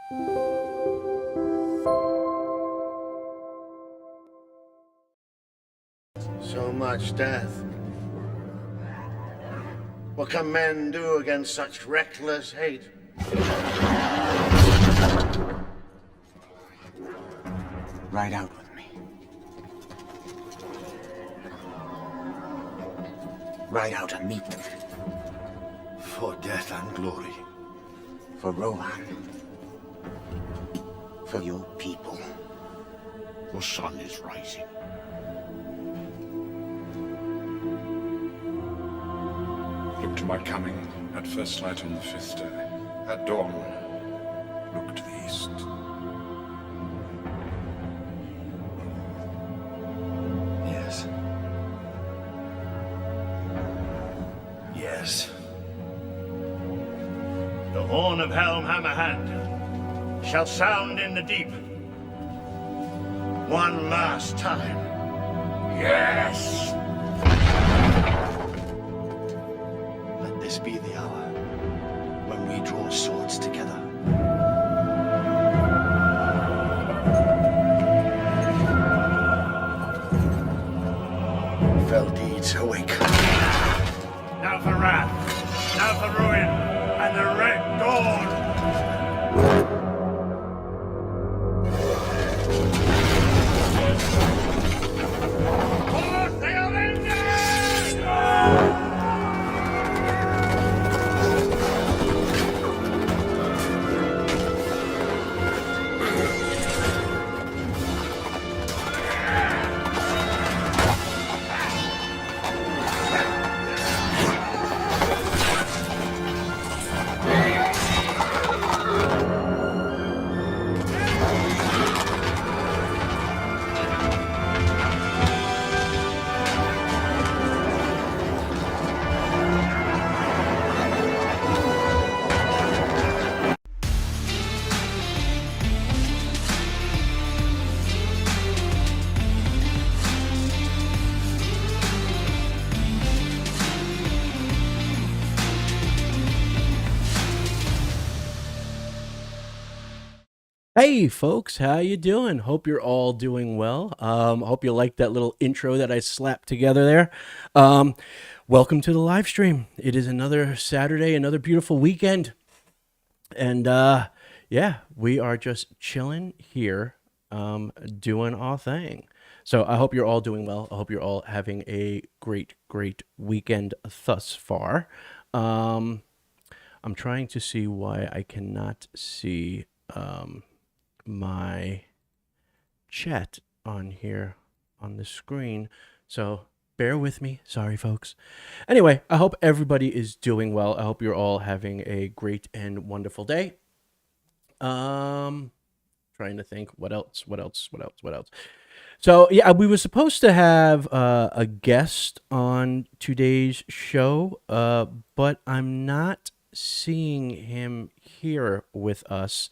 So much death. What can men do against such reckless hate? Ride out with me. Ride out and meet them. For death and glory. For Rohan. For your people. The sun is rising. Look to my coming at first light on the 5th day. At dawn, look to the east. Yes. Yes. The horn of Helm Hammerhand shall sound in the deep. One last time. Yes! Let this be the hour when we draw swords together. Fell deeds awake. Now for wrath, now for ruin, and the Red Dawn! Hey folks, how you doing? Hope you're all doing well. Hope you liked that little intro that I slapped together there. Welcome to the live stream. It is another Saturday, another beautiful weekend. And yeah, we are just chilling here, doing our thing. So I hope you're all doing well. I hope you're all having a great weekend thus far. I'm trying to see why I cannot see my chat on here on the screen, so bear with me. Sorry folks. Anyway, I hope everybody is doing well. I hope you're all having a great and wonderful day. Trying to think what else. So yeah, we were supposed to have a guest on today's show, but I'm not seeing him here with us.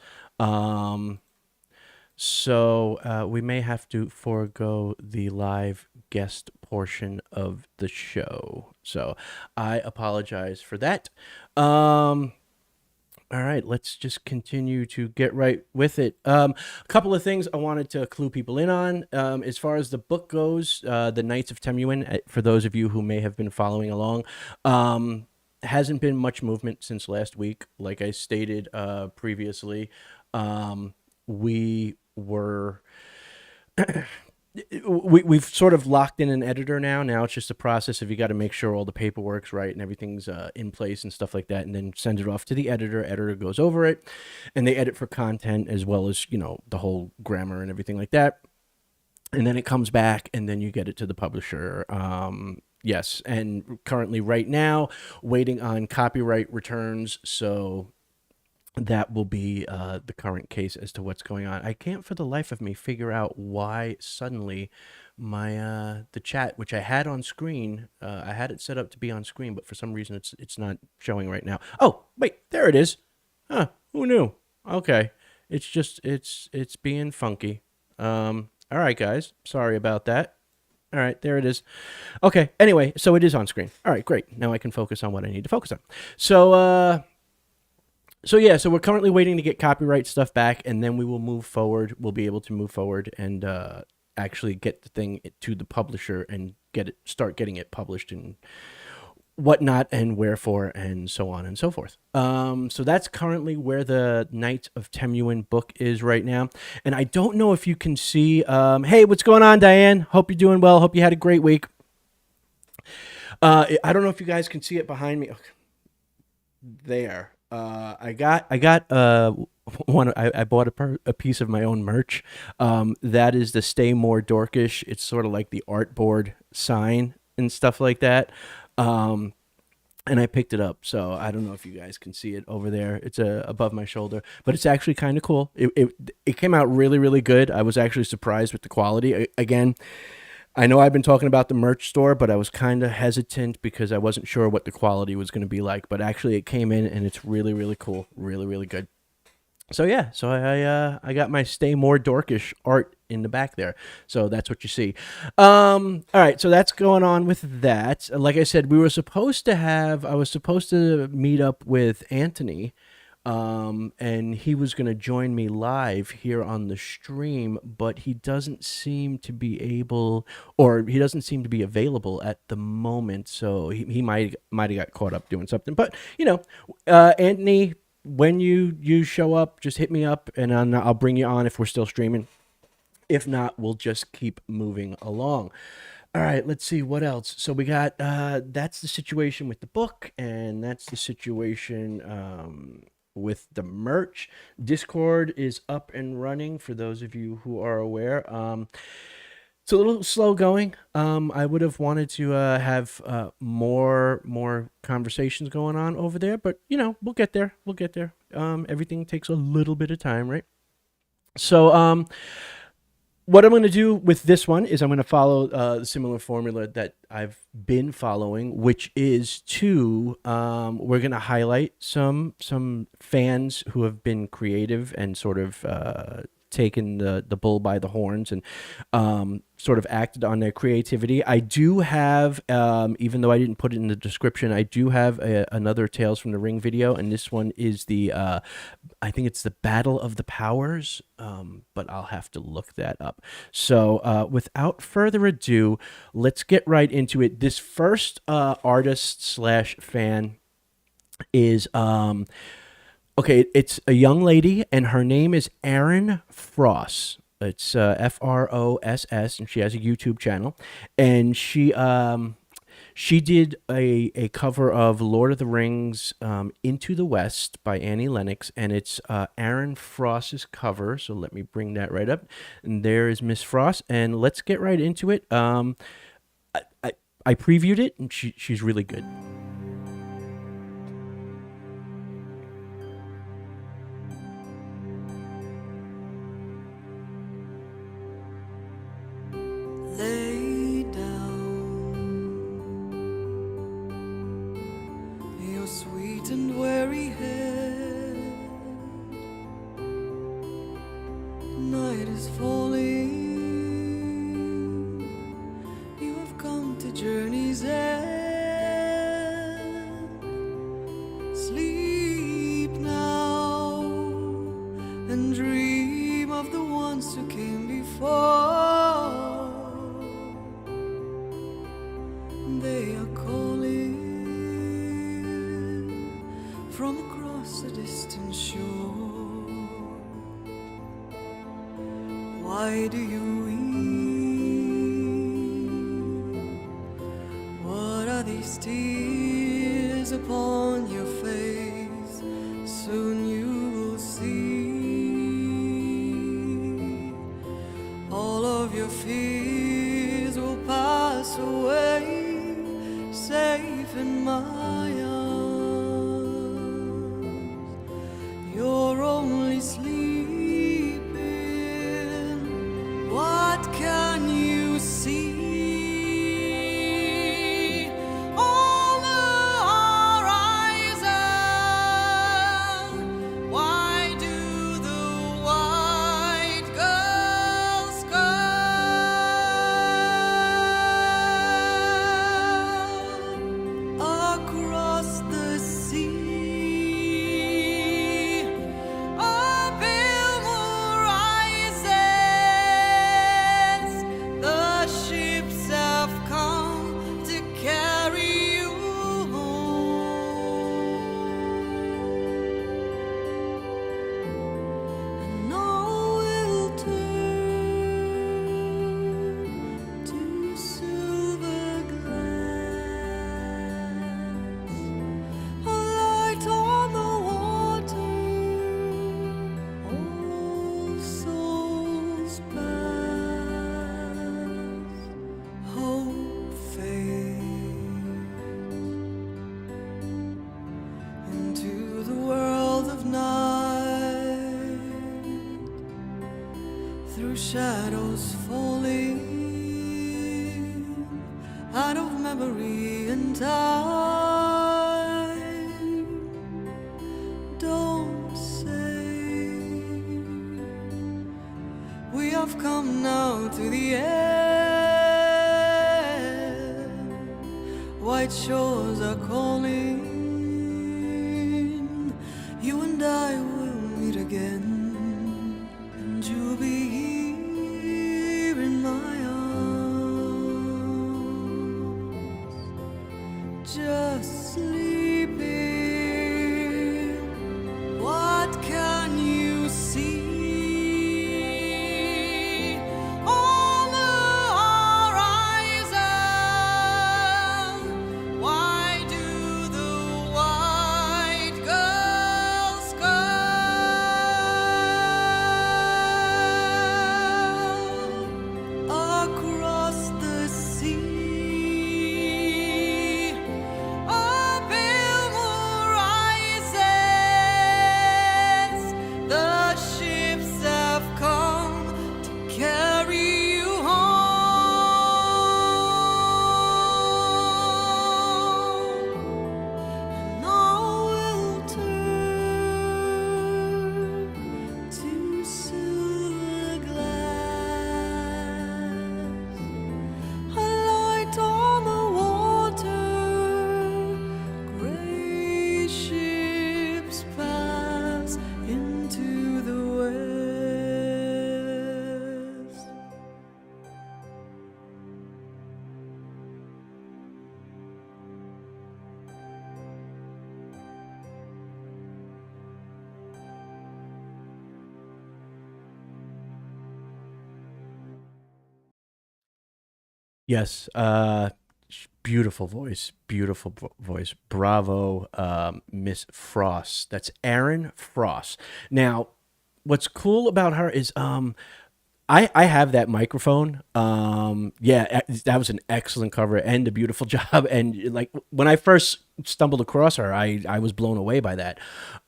So we may have to forego the live guest portion of the show. So I apologize for that. All right, let's just continue to get right with it. A couple of things I wanted to clue people in on. As far as the book goes, The Knights of Temuin, for those of you who may have been following along, hasn't been much movement since last week. Like I stated previously, we've sort of locked in an editor now. Now it's just a process of you got to make sure all the paperwork's right and everything's in place and stuff like that, and then send it off to the editor. Editor goes over it, and they edit for content as well as, you know, the whole grammar and everything like that. And then it comes back, and then you get it to the publisher. Yes, and currently right now, waiting on copyright returns, so that will be the current case as to what's going on. I can't for the life of me figure out why suddenly my the chat, which I had on screen, I had it set up to be on screen, but for some reason it's not showing right now. Oh, wait, there it is. Huh, who knew? Okay, it's just it's being funky. All right, guys, sorry about that. All right, there it is. Okay, anyway, so it is on screen. All right, great. Now I can focus on what I need to focus on. So yeah, so we're currently waiting to get copyright stuff back, and then we will move forward. We'll be able to move forward and actually get the thing to the publisher and start getting it published and whatnot and wherefore and so on and so forth. So that's currently where the Knights of Temuin book is right now. And I don't know if you can see. Hey, what's going on, Diane? Hope you're doing well. Hope you had a great week. I don't know if you guys can see it behind me. Okay. There. I got one. I bought a piece of my own merch. That is the Stay More Dorkish. It's sort of like the artboard sign and stuff like that. And I picked it up, so I don't know if you guys can see it over there. It's above my shoulder, but it's actually kind of cool. It came out really, really good. I was actually surprised with the quality. Again, I know I've been talking about the merch store, but I was kind of hesitant because I wasn't sure what the quality was going to be like. But actually, it came in, and it's really, really cool. Really, really good. So yeah, so I got my Stay More Dorkish art in the back there. So that's what you see. All right, so that's going on with that. Like I said, I was supposed to meet up with Anthony, and he was going to join me live here on the stream, but he doesn't seem to be available at the moment. So he might have got caught up doing something. But Anthony, when you show up, just hit me up, and I'll bring you on if we're still streaming. If not, we'll just keep moving along. All right, let's see what else. So we got that's the situation with the book, and that's the situation with the merch. Discord is up and running for those of you who are aware. It's a little slow going. I would have wanted to have more conversations going on over there, but we'll get there. We'll get there. Everything takes a little bit of time, right? So what I'm going to do with this one is I'm going to follow the similar formula that I've been following, which is we're going to highlight some fans who have been creative and sort of taken the bull by the horns and sort of acted on their creativity. I do have, even though I didn't put it in the description, I do have another Tales from the Ring video, and this one is I think it's the Battle of the Powers, but I'll have to look that up. So without further ado, let's get right into it. This first artist/fan is okay, it's a young lady, and her name is Erin Fross. It's Fross, and she has a YouTube channel, and she did a cover of Lord of the Rings, Into the West by Annie Lennox, and it's Erin Fross's cover. So let me bring that right up, and there is Miss Fross, and let's get right into it. I previewed it, and she's really good. Lay down your sweet and weary head. Night is falling. You have come to journey's end. Sleep now and dream of the ones who came before. They are calling from across a distant shore. Why do you weep? What are these tears upon your face? Soon you will see. All of your fears will pass away. Safe in my arms, you're only sleeping. What can you see? On the horizon, why do the white girls go? Across the sea, into the world of night, through shadows falling out of memory and time. Don't say we have come now to the end. White shores are calling. You and I will meet again, and you'll be here in my arms, just sleeping. What can you see on the horizon? Why do the white girls go across the sea? A bill rises. The ships have come to carry you home. And all will turn to silver glass, a light on the water. Gray ships pass into the west. Yes, beautiful voice, beautiful voice. Bravo, Miss Frost. That's Aaron Frost. Now, what's cool about her is I have that microphone. Yeah, that was an excellent cover and a beautiful job. And like when I first stumbled across her, I was blown away by that.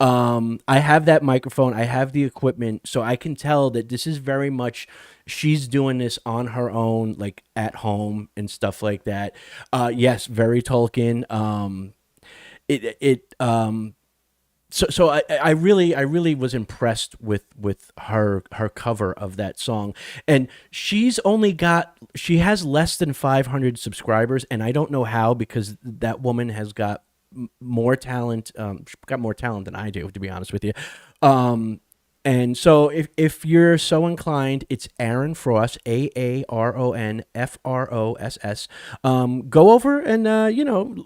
I have that microphone. I have the equipment, so I can tell that this is very much she's doing this on her own, like at home and stuff like that. Yes, very Tolkien. So I really was impressed with her cover of that song, and she has less than 500 subscribers, and I don't know how, because that woman has got more talent. She's got more talent than I do, to be honest with you. And so if you're so inclined, it's Aaron Frost, AARONFROSS. Go over and,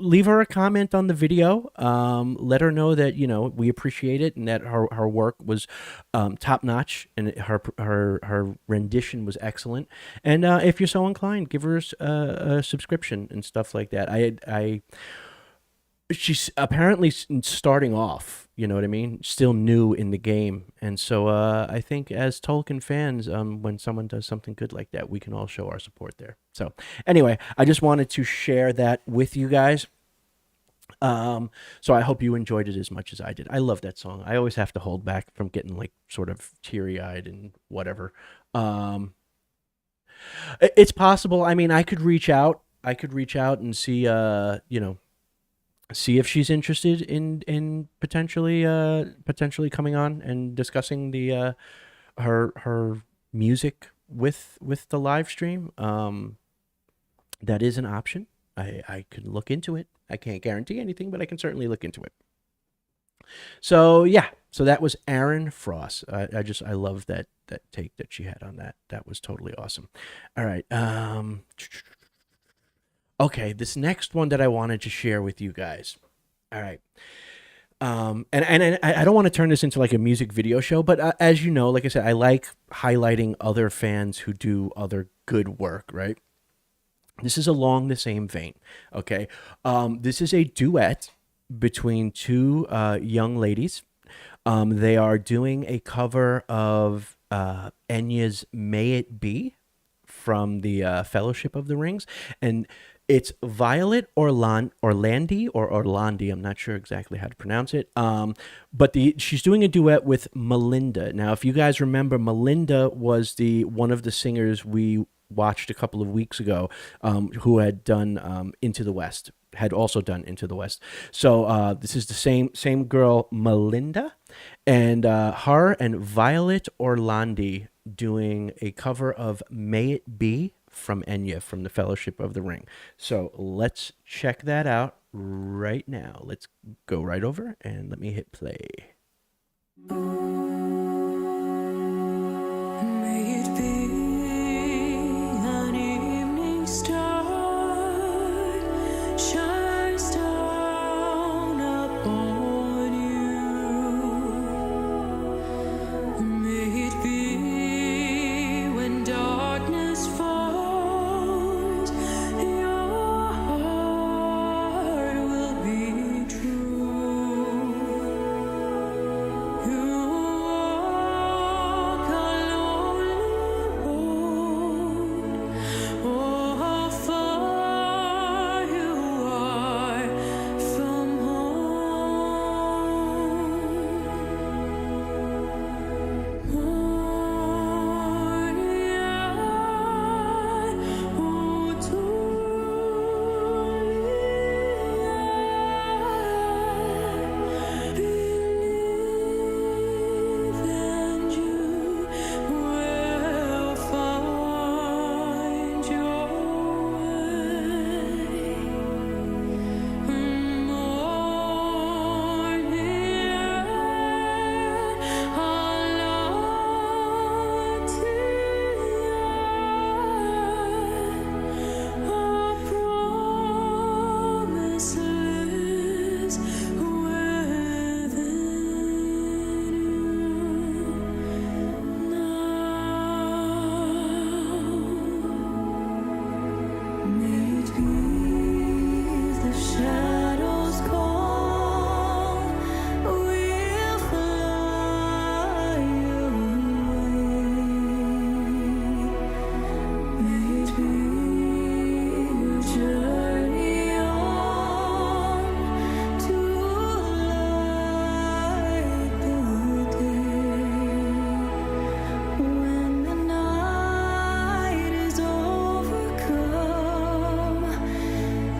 leave her a comment on the video. Let her know that, we appreciate it and that her work was top notch and her rendition was excellent. And if you're so inclined, give her a subscription and stuff like that. She's apparently starting off, you know what I mean? Still new in the game. And so I think as Tolkien fans, when someone does something good like that, we can all show our support there. So anyway, I just wanted to share that with you guys. So I hope you enjoyed it as much as I did. I love that song. I always have to hold back from getting like sort of teary-eyed and whatever. It's possible. I mean, I could reach out and see, see if she's interested in potentially coming on and discussing the her music with the live stream. That is an option. I could look into it. I can't guarantee anything, but I can certainly look into it. So yeah, so that was Aaron Frost. I love that take that she had on that. That was totally awesome. All right. Okay, this next one that I wanted to share with you guys. All right. And I don't want to turn this into like a music video show, but as you know, like I said, I like highlighting other fans who do other good work, right? This is along the same vein, okay? This is a duet between two young ladies. They are doing a cover of Enya's May It Be from the Fellowship of the Rings, and It's Violet Orlandi or Orlandi. I'm not sure exactly how to pronounce it. But she's doing a duet with Melinda. Now, if you guys remember, Melinda was one of the singers we watched a couple of weeks ago, who had done Into the West. Had also done Into the West. So this is the same girl, Melinda, and her and Violet Orlandi doing a cover of "May It Be" from Enya from the Fellowship of the Ring. So let's check that out right now. Let's go right over and let me hit play. May it be an evening star shines down upon you. May it be when darkness falls, your heart will be true. You walk a lonely road, oh, how far you are from home. Believe and you will find your promises within now. May it be the shadows call, we'll fly away. May it be a journey on to light the day. When the night is overcome,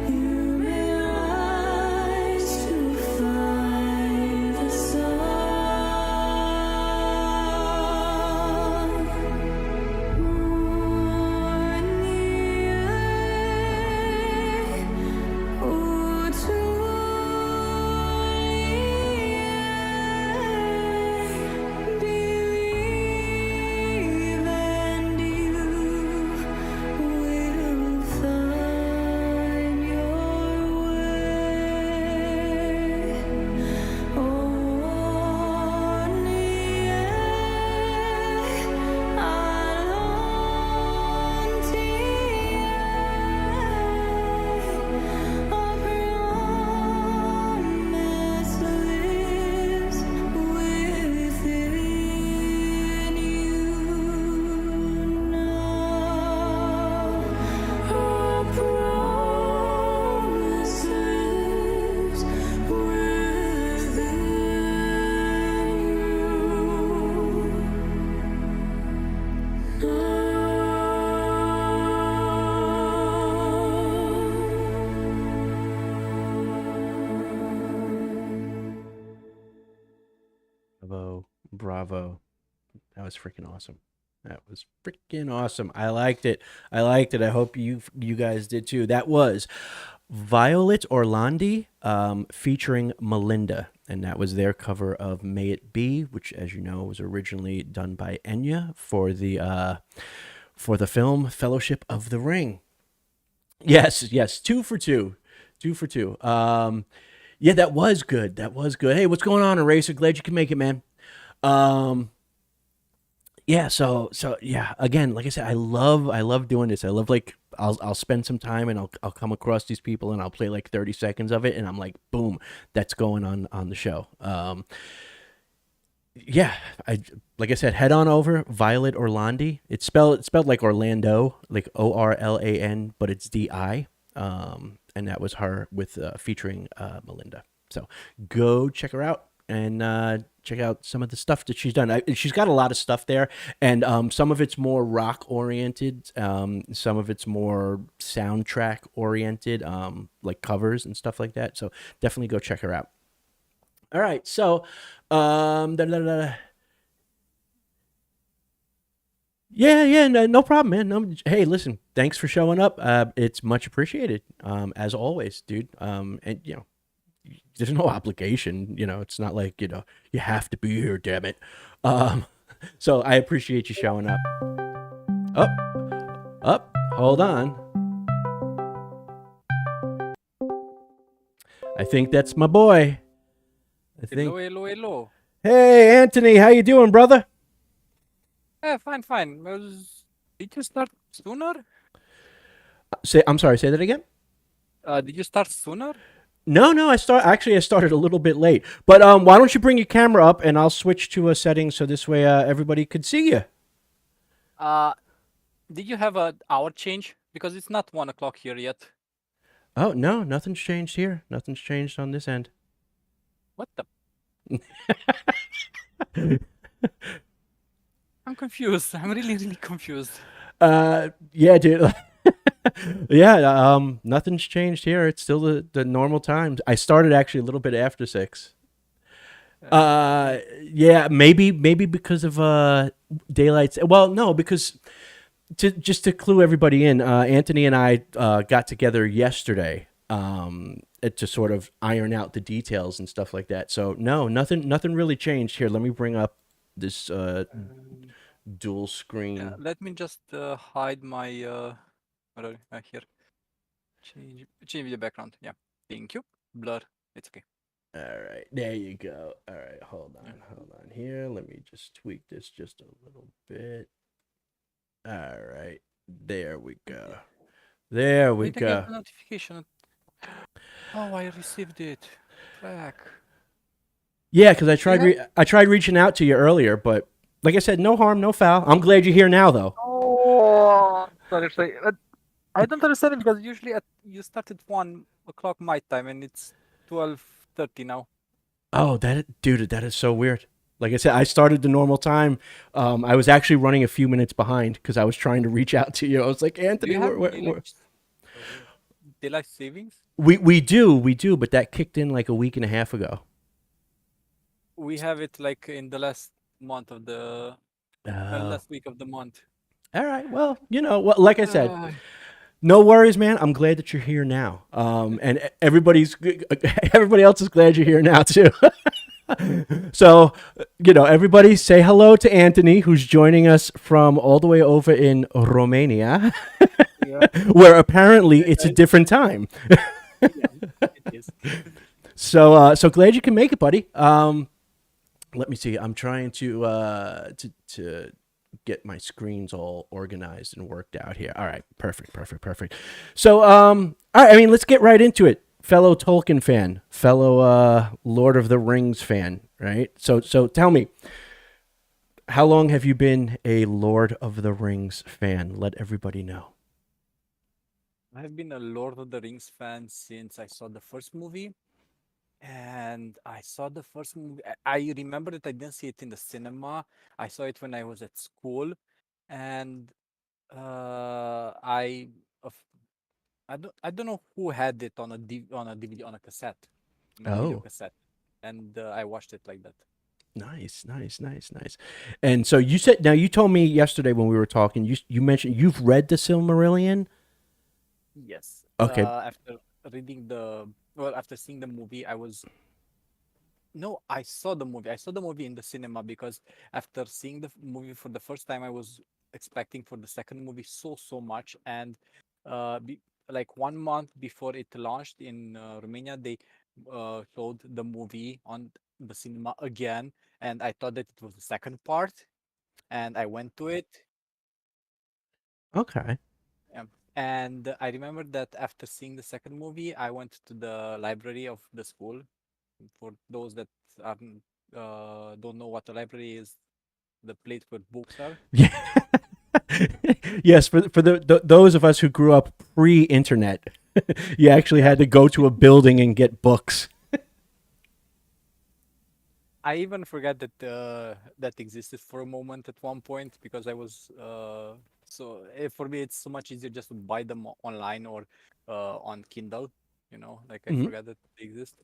you may rise to find the sun. Believe and you will find your way. Bravo. That was freaking awesome. That was freaking awesome. I liked it. I hope you guys did too. That was Violet Orlandi featuring Melinda, and that was their cover of "May It Be," which, as you know, was originally done by Enya for the film Fellowship of the Ring. Yes, 2 for 2. 2 for 2. Yeah, that was good. Hey, what's going on, Eraser? Glad you can make it, man. Yeah, so yeah, again, like I said, I love doing this. I love, like, I'll spend some time and I'll come across these people and I'll play like 30 seconds of it and I'm like, boom, that's going on the show. Yeah, like I said, head on over Violet Orlandi. It's spelled like Orlando, like Orlan, but it's DI. and that was her with featuring Melinda. So go check her out and check out some of the stuff that she's done. She's got a lot of stuff there, and some of it's more rock oriented, some of it's more soundtrack oriented, like covers and stuff like that. So definitely go check her out. All right, so yeah, no problem, man. No, hey, listen, thanks for showing up. It's much appreciated, as always, dude. And there's no obligation. It's not like you have to be here. Damn it. So I appreciate you showing up. Hold on. I think that's my boy. Hello. Hey, Anthony, how you doing, brother? Fine. Did you start sooner? I'm sorry. Say that again. Did you start sooner? No. I started a little bit late. But why don't you bring your camera up and I'll switch to a setting so this way everybody could see you. Did you have an hour change? Because it's not 1 o'clock here yet. Oh no, nothing's changed here. Nothing's changed on this end. What the? I'm confused. I'm really confused. Yeah, dude. Yeah, nothing's changed here. It's still the normal times. I started actually a little bit after 6. Yeah, maybe because of daylight. Well, no, because just to clue everybody in, Anthony and I got together yesterday to sort of iron out the details and stuff like that. So no, nothing really changed here. Let me bring up this dual screen. Yeah, let me just hide my here. Change the background. Yeah, thank you. Blur. It's okay. All right, there you go. All right, hold on here. Let me just tweak this just a little bit. All right, there we go. There we Wait, I go. got a notification. Oh, I received it. Fuck. Yeah, because I tried reaching out to you earlier, but like I said, no harm, no foul. I'm glad you're here now, though. Oh, sorry. I don't understand it because usually you start at 1 o'clock my time and it's 12:30 now. Oh, dude, that is so weird. Like I said, I started the normal time. I was actually running a few minutes behind because I was trying to reach out to you. I was like, Anthony, Do you have where? daylight savings? We do, but that kicked in like a week and a half ago. We have it like in the last month of the last week of the month. All right. Well, like I said, no worries, man. I'm glad that you're here now. And everybody else is glad you're here now too. So, everybody say hello to Anthony, who's joining us from all the way over in Romania, where apparently it's a different time. It is. So glad you can make it, buddy. Let me see. I'm trying to get my screens all organized and worked out here. All right, perfect. So, all right. I mean, let's get right into it. Fellow Tolkien fan, fellow Lord of the Rings fan, right? So tell me, how long have you been a Lord of the Rings fan? Let everybody know. I've been a Lord of the Rings fan since I saw the first movie. And I saw the first movie. I remember that I didn't see it in the cinema. I saw it when I was at school, and I don't know who had it on a DVD on a cassette, video cassette, and I watched it like that. Nice. And so you told me yesterday when we were talking, you mentioned you've read the Silmarillion. Yes. Okay. After seeing the movie, I saw the movie. I saw the movie in the cinema because after seeing the movie for the first time, I was expecting for the second movie so much. And like 1 month before it launched in Romania, they showed the movie on the cinema again. And I thought that it was the second part. And I went to it. Okay. And I remember that after seeing the second movie, I went to the library of the school. For those that don't know what a library is, the place where books are. Yeah. Yes, for those of us who grew up pre-internet. You actually had to go to a building and get books. I even forgot that that existed for a moment at one point because I was for me it's so much easier just to buy them online or on Kindle, you know, like I Mhm. forgot that they exist.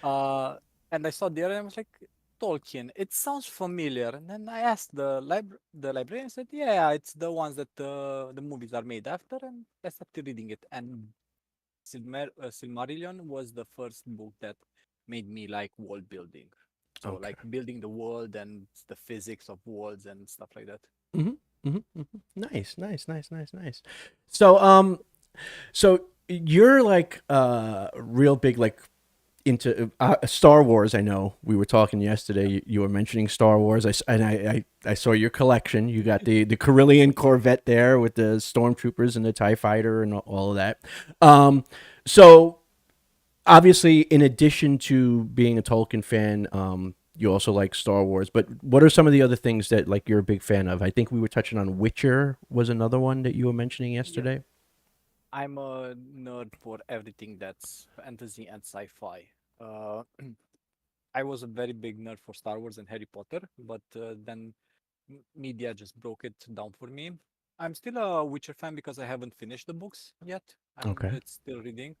Uh, and I saw there and I was like, Tolkien, it sounds familiar. And then I asked the librarian, said, yeah, it's the ones that the movies are made after, and I started reading it. And Silmarillion was the first book that made me like world building. So Okay. like building the world and the physics of worlds and stuff like that. Hmm. Hmm. Hmm. Nice, nice, nice, nice, nice. So, so you're like real big like into Star Wars. I know we were talking yesterday. You were mentioning Star Wars. I saw your collection. You got the Carillion Corvette there with the stormtroopers and the Tie Fighter and all of that. So obviously, in addition to being a Tolkien fan, you also like Star Wars. But what are some of the other things that like you're a big fan of? I think we were touching on Witcher was another one that you were mentioning Yeah. yesterday. I'm a nerd for everything that's fantasy and sci-fi. Uh, I was a very big nerd for Star Wars and Harry Potter, but then media just broke it down for me. I'm still a Witcher fan because I haven't finished the books yet. I'm Okay. it's still reading.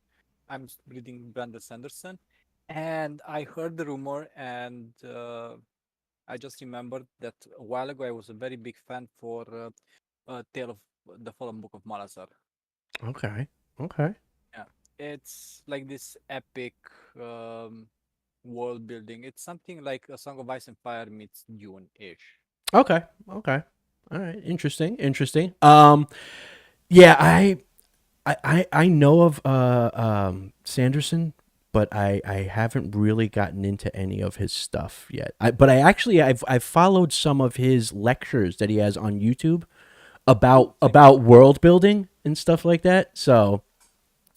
Reading Brandon Sanderson, and I heard the rumor, and I just remembered that a while ago I was a very big fan for Tale of the Fallen Book of Malazar. Okay. Okay. Yeah, it's like this epic um, world building. It's something like a Song of Ice and Fire meets Dune-ish. Okay. Okay. All right. Interesting. Interesting. Yeah, I know of Sanderson, but I haven't really gotten into any of his stuff yet. But I've followed some of his lectures that he has on YouTube about world building and stuff like that. So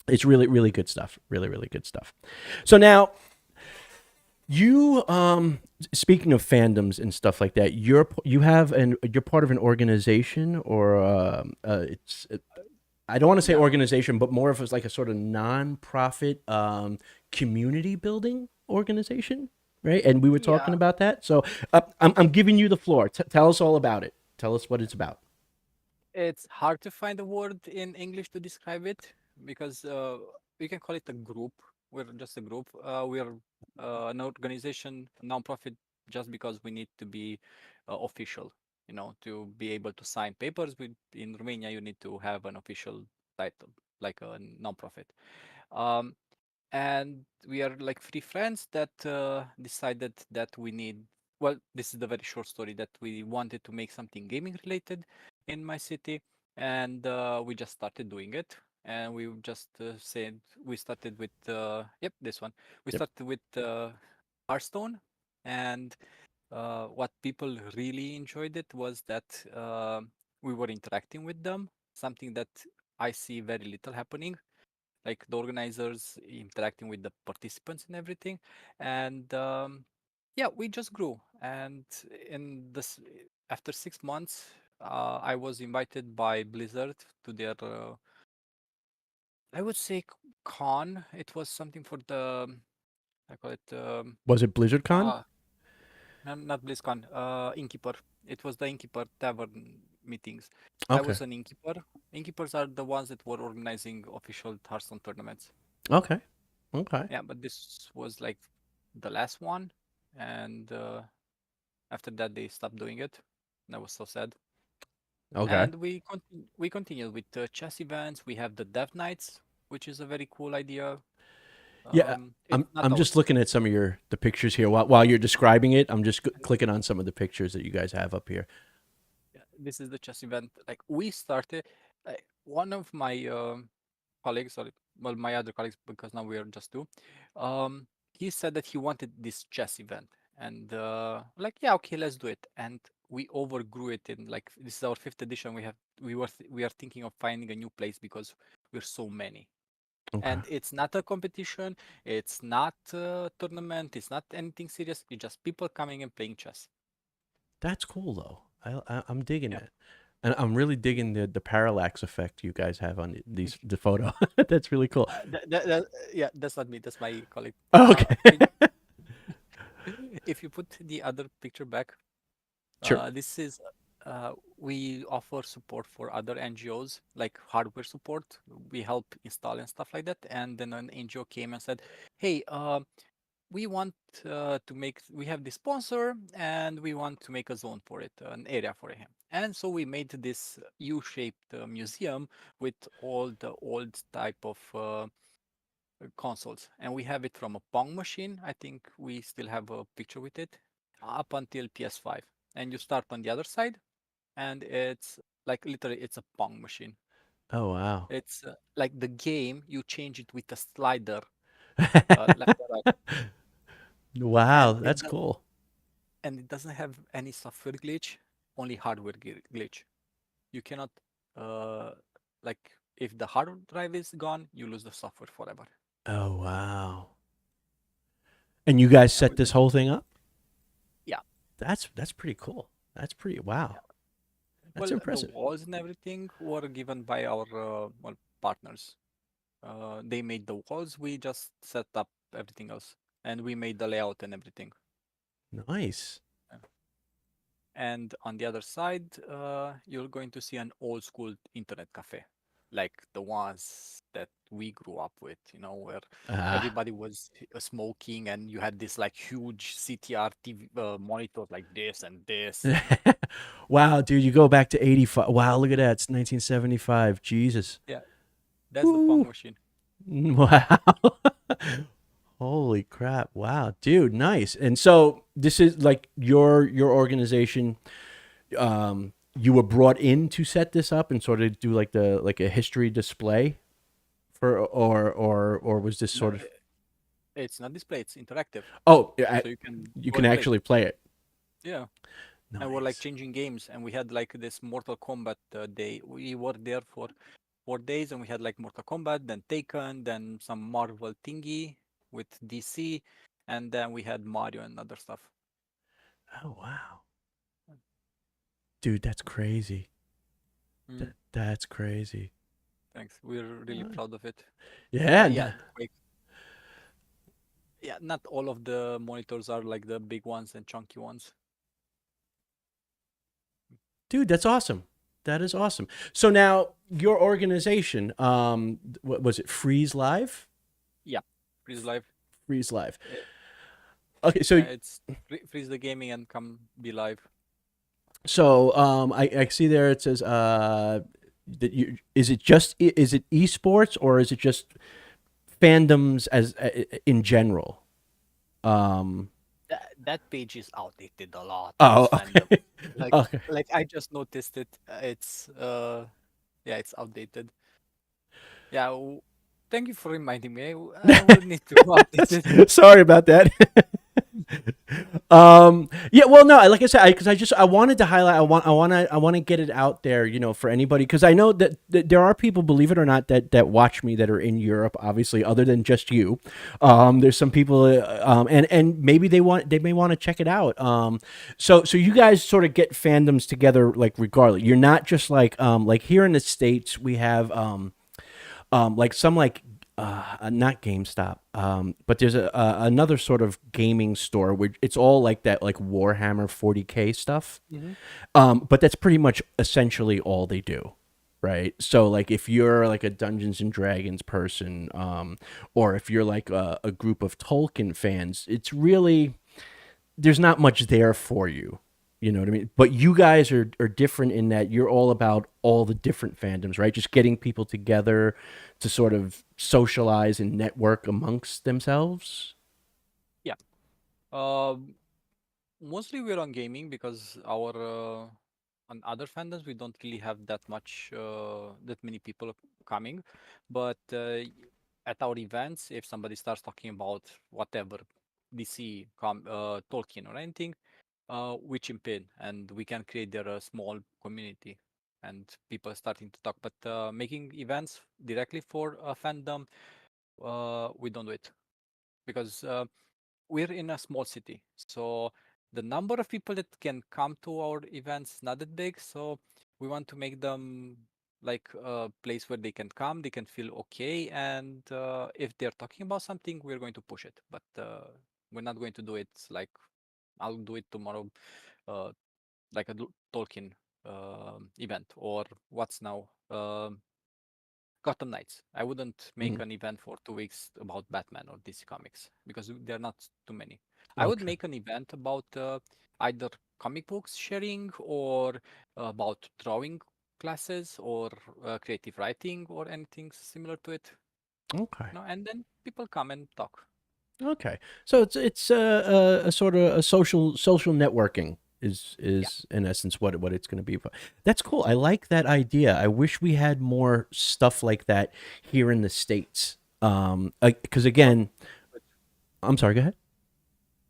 it's really good stuff. Really good stuff. So now you speaking of fandoms and stuff like that, you're part of an organization or I don't want to say Yeah, organization, but more of as like a sort of non-profit community building organization, right? And we were talking yeah. about that. So I'm giving you the floor. Tell us all about it. Tell us what it's about. It's hard to find a word in English to describe it because we can call it a group. We're just a group. We're an organization, a non-profit, just because we need to be official. You know, to be able to sign papers. In Romania, you need to have an official title, like a non-profit. Um, and we are like three friends that decided that we need. Well, this is the very short story that we wanted to make something gaming related in my city, and we just started doing it. And we just said we started with yep, this one. We Yep. started with Hearthstone, and what people really enjoyed it was that we were interacting with them, something that I see very little happening, like the organizers interacting with the participants and everything. And yeah, we just grew. And in this, after 6 months, I was invited by Blizzard to their, I would say, con. It was something for the, I call it, Was it BlizzardCon? uh, not BlizzCon, Innkeeper. It was the Innkeeper Tavern meetings. I Okay. was an Innkeeper. Innkeepers are the ones that were organizing official Hearthstone tournaments. Okay. Okay. Yeah, but this was like the last one, and after that they stopped doing it. That was so sad. Okay. And we continued with chess events. We have the Death Knights, which is a very cool idea. Yeah, It's not I'm our just looking at some of the pictures here while you're describing it. I'm just clicking on some of the pictures that you guys have up here. yeah, this is the chess event. Like we started, like one of my colleagues, or well, my other colleagues, because now we are just two. He said that he wanted this chess event, and like, yeah, okay, let's do it. And we overgrew it in like this is our fifth edition. We are thinking of finding a new place because we're so many. Okay. And it's not a competition, it's not a tournament, it's not anything serious. It's just people coming and playing chess. That's cool though. I'm digging Yeah. it. And I'm really digging the parallax effect you guys have on the photo. That's really cool. Yeah, that's not me. That's my colleague. Oh, okay. If you put the other picture back, Sure. this is we offer support for other NGOs, like hardware support. We help install and stuff like that. And then an NGO came and said, "Hey, we want we have this sponsor and we want to make a zone for it, an area for him." And so we made this U-shaped museum with all the old type of consoles, and we have it from a Pong machine. I think we still have a picture with it up until PS5. And you start on the other side, and it's like literally it's a Pong machine. Oh wow. It's like the game, you change it with a slider, left or right, Wow, and that's cool. it doesn't have any software glitch, only hardware glitch. You cannot like if the hard drive is gone, you lose the software forever. Oh wow. And you guys And set this whole thing up? yeah. That's pretty cool. That's pretty wow. That's Well, impressive. the walls and everything were given by our partners. They made the walls. We just set up everything else, and we made the layout and everything. Nice. And on the other side, you're going to see an old school internet cafe, like the ones that we grew up with. You know, where Ah. everybody was smoking, and you had this like huge CTR TV monitors like this and this. Wow, dude, you go back to 85. Wow, look at that. It's 1975. Jesus. Yeah, that's the Pong machine. Wow. Holy crap. Wow, dude, nice. And so this is like your organization, you were brought in to set this up and sort of do like a history display for or was this sort of It's not display, it's interactive. Oh, So you can you go can and play. actually play it. Yeah. And we're like changing games, and we had like this Mortal Kombat day. We were there for 4 days, and we had like Mortal Kombat, then Taken, then some Marvel thingy with DC, and then we had Mario and other stuff. Oh wow. Dude, that's crazy. That's crazy. Thanks. We're really proud of it. Yeah. Yeah. Yeah, not all of the monitors are like the big ones and chunky ones. Dude, that's awesome. That is awesome. So now your organization, what was it? Freeze Live? Yeah, Freeze Live. Freeze Live. Okay, so it's Freeze the Gaming and come be live. So I see there it says that you is it esports or is it just fandoms as in general? That page is outdated a lot. Oh, This okay. fandom. Like, Okay. like I just noticed it. It's yeah, it's outdated. Yeah, thank you for reminding me. I will need to update it. Sorry about that. Yeah, well, no, like I said, because I wanted to highlight, I want to get it out there, you know, for anybody, because I know that there are people, believe it or not, that watch me that are in Europe, obviously, other than just you. There's some people, and maybe they may want to check it out. So you guys sort of get fandoms together, like regardless. You're not just like here in the States, we have like some like not GameStop, but there's another sort of gaming store where it's all like that, like Warhammer 40K stuff. But that's pretty much essentially all they do, right? So like if you're like a Dungeons and Dragons person, or if you're like a group of Tolkien fans, it's really there's not much there for you. You know what I mean? But you guys are different in that you're all about all the different fandoms, right? Just getting people together to sort of socialize and network amongst themselves. Yeah. Mostly we're on gaming because our on other fandoms we don't really have that many people coming. But at our events, if somebody starts talking about whatever DC, Tolkien or anything, we chip in and we can create there a small community and people are starting to talk. But making events directly for a fandom, we don't do it because we're in a small city. So the number of people that can come to our events is not that big. So We want to make them like a place where they can come, they can feel okay, and if they're talking about something, we're going to push it. But we're not going to do it like I'll do it tomorrow, uh, like a Tolkien event or what's now Gotham Knights. I wouldn't make Mhm. an event for 2 weeks about Batman or DC Comics because there are not too many. I would Okay. make an event about either comic books sharing or about drawing classes or creative writing or anything similar to it. Okay. And then people come and talk. Okay. So it's a sort of a social networking Yeah. is in essence what it's going to be. That's cool. I like that idea. I wish we had more stuff like that here in the States. Because again, But I'm sorry. Go ahead.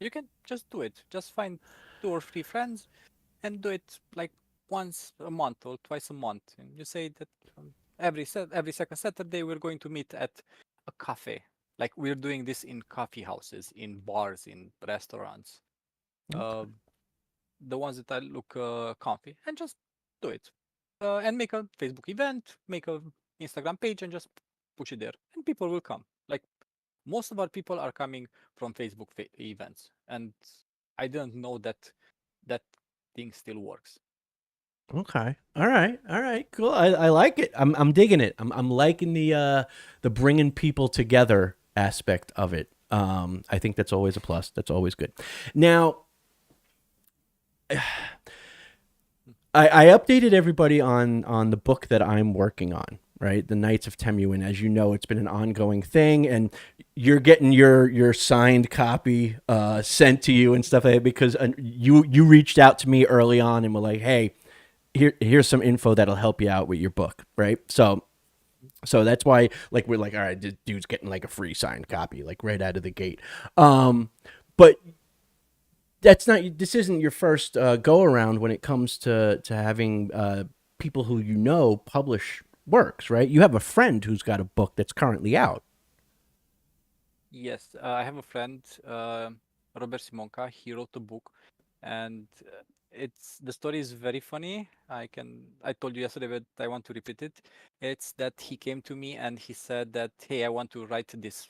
you can just do it. Just find 2 or 3 friends and do it like once a month or twice a month. And you say that every second Saturday we're going to meet at a cafe. Like we're doing this in coffee houses, in bars, in restaurants. Uh, the ones that I look comfy, and just do it. And make a Facebook event, make a Instagram page, and just push it there, and people will come. Like most of our people are coming from Facebook events, and I didn't know that that thing still works. Okay. All right. All right. Cool. I like it. I'm digging it. I'm liking the bringing people together aspect of it. I think that's always a plus. That's always good. Now, I updated everybody on the book that I'm working on, right? The Knights of Temuin. As you know, it's been an ongoing thing, and you're getting your signed copy sent to you and stuff like that because you reached out to me early on and were like, hey, here's some info that'll help you out with your book, right? So that's why like we're like, all right, this dude's getting like a free signed copy, like right out of the gate. But that's not this isn't your first go around when it comes to having people who you know publish works, right? You have a friend who's got a book that's currently out. Yes, I have a friend, Robert Simonka. He wrote a book, and it's the story is very funny. I told you yesterday, but I want to repeat it. It's that he came to me and he said that, hey, I want to write this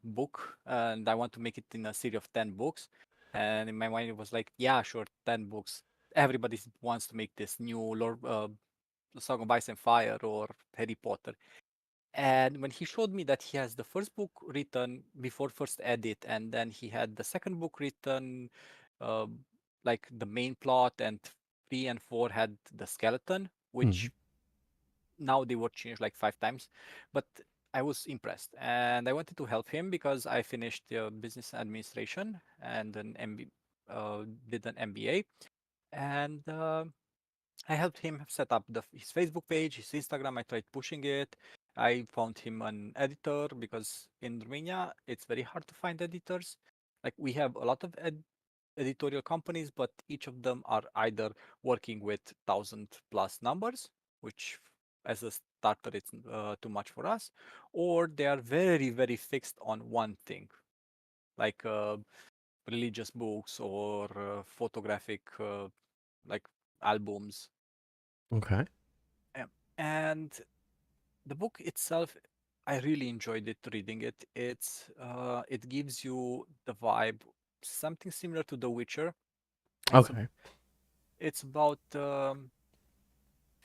book, and I want to make it in a series of 10 books. And in my mind, it was like, yeah, sure, 10 books. Everybody wants to make this new Lord, Song of Ice and Fire or Harry Potter. And when he showed me that he has the first book written before first edit, and then he had the second book written, uh, like the main plot, and 3 and 4 had the skeleton, Mm-hmm. which now they were changed like 5 times. But I was impressed, and I wanted to help him because I finished business administration and did an MBA, and I helped him set up his Facebook page, his Instagram. I tried pushing it. I found him an editor because in Romania it's very hard to find editors. Like we have a lot of editorial companies, but each of them are either working with 1,000+ numbers, which as a starter it's too much for us, or they are very, very fixed on one thing, like religious books or photographic like albums. Okay. And the book itself, I really enjoyed it reading it. It gives you the vibe, something similar to The Witcher. It's a, Okay. it's about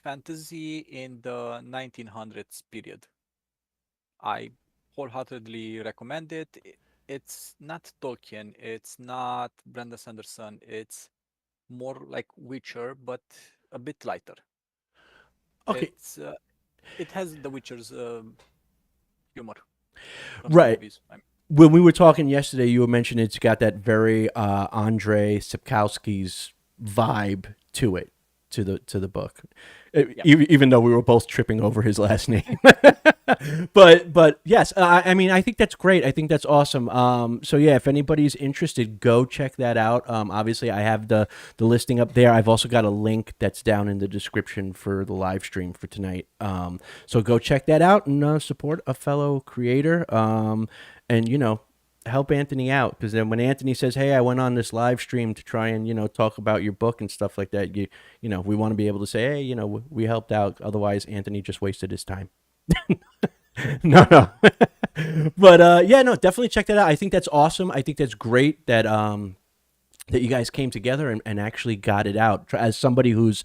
fantasy in the 1900s period. I wholeheartedly recommend it. It's not Tolkien, it's not Brandon Sanderson, it's more like Witcher, but a bit lighter. Okay. It has The Witcher's humor from the Right. movies. When we were talking yesterday, you were mentioning it's got that very Andrei Sapkowski's vibe to it, to the book. Yeah. Even though we were both tripping over his last name. But yes, I mean, I think that's great. I think that's awesome. So yeah, if anybody's interested, go check that out. Obviously, I have the listing up there. I've also got a link that's down in the description for the live stream for tonight. So go check that out and support a fellow creator. And help Anthony out, because then when Anthony says, "Hey, I went on this live stream to try and talk about your book and stuff like that," we want to be able to say, "Hey, we helped out." Otherwise, Anthony just wasted his time. No, no. But yeah, no, definitely check that out. I think that's awesome. I think that's great that that you guys came together and actually got it out. As somebody who's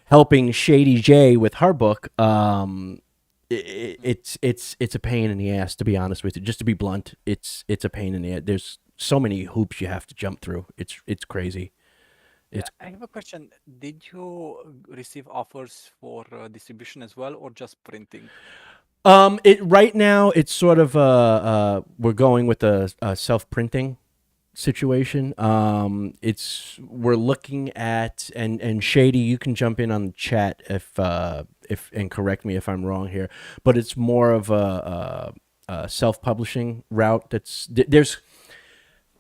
helping Shady J with her book, it's a pain in the ass, to be honest with you. Just to be blunt, it's a pain in the ass. There's so many hoops you have to jump through. It's crazy. It's I have a question. Did you receive offers for distribution as well, or just printing? it right now it's sort of we're going with a self-printing situation. We're looking at, and Shady, you can jump in on the chat if and correct me if I'm wrong here, but it's more of a self-publishing route.